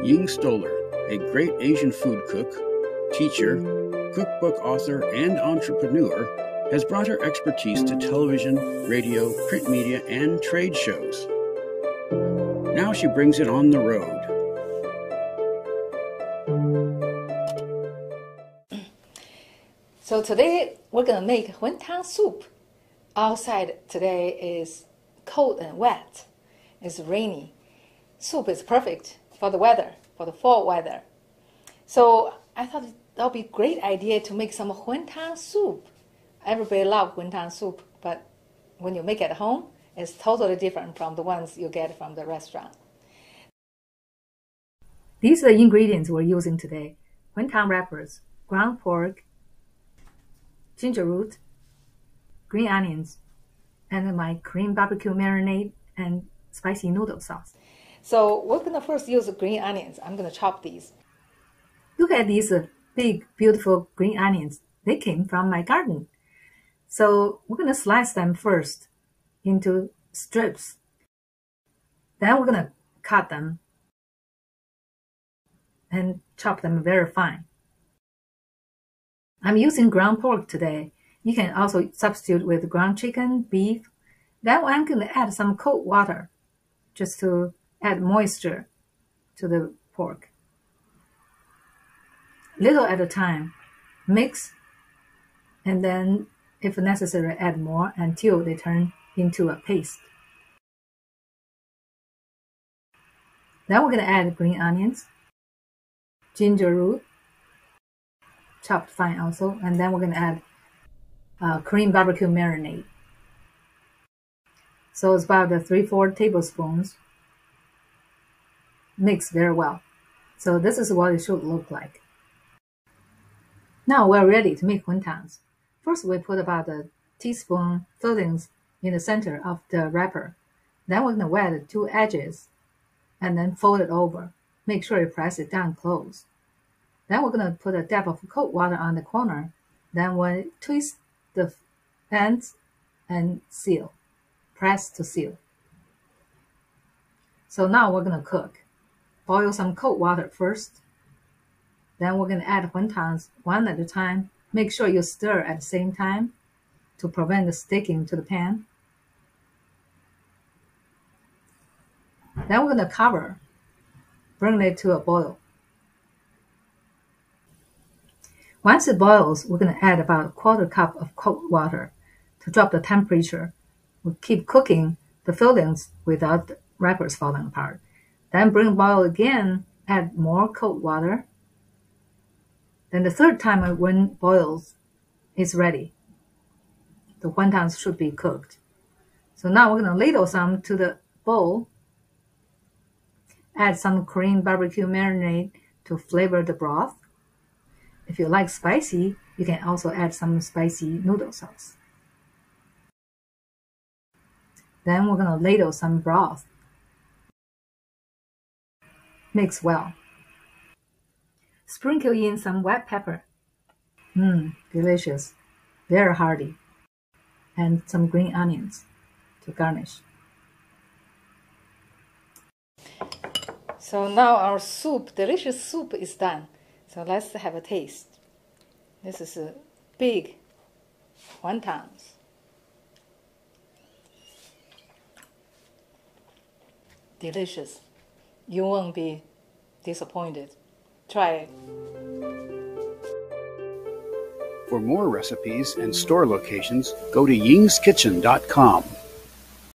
Ying Stoller, a great Asian food cook, teacher, cookbook author, and entrepreneur, has brought her expertise to television, radio, print media, and trade shows. Now she brings it on the road. So today we're going to make Wonton soup. Outside today is cold and wet. It's rainy. Soup is perfect for the weather, for the fall weather. So I thought that would be a great idea to make some Wonton soup. Everybody loves Wonton soup, but when you make it at home, it's totally different from the ones you get from the restaurant. These are the ingredients we're using today. Wonton wrappers, ground pork, ginger root, green onions, and my Korean barbecue marinade and spicy noodle sauce. So we're going to first use the green onions. I'm going to chop these. Look at these big, beautiful green onions. They came from my garden. So we're going to slice them first into strips. Then we're going to cut them and chop them very fine. I'm using ground pork today. You can also substitute with ground chicken, beef. Then I'm going to add some cold water just to add moisture to the pork. Little at a time. Mix, and then if necessary add more until they turn into a paste. Then we're going to add green onions, ginger root, chopped fine also, and then we're going to add Korean barbecue marinade. So it's about 3-4 tablespoons. Mix very well. So this is what it should look like. Now we're ready to make wontons. First we put about a teaspoon fillings in the center of the wrapper. Then we're going to wet the two edges and then fold it over. Make sure you press it down close. Then we're going to put a dab of cold water on the corner. Then we'll twist the ends and seal. Press to seal. So now we're going to cook. Boil some cold water first. Then we're going to add wontons one at a time. Make sure you stir at the same time to prevent the sticking to the pan. Then we're going to cover. Bring it to a boil. Once it boils, we're going to add about 1/4 cup of cold water to drop the temperature. We'll keep cooking the fillings without the wrappers falling apart. Then bring boil again, add more cold water. Then the third time when it boils, it's ready. The wontons should be cooked. So now we're going to ladle some to the bowl. Add some Korean barbecue marinade to flavor the broth. If you like spicy, you can also add some spicy noodle sauce. Then we're going to ladle some broth. Mix well. Sprinkle in some white pepper. Delicious. Very hearty. And some green onions to garnish. So now our soup, delicious soup, is done. So let's have a taste. This is a big wontons. Delicious. You won't be disappointed. Try it. For more recipes and store locations, go to yingskitchen.com.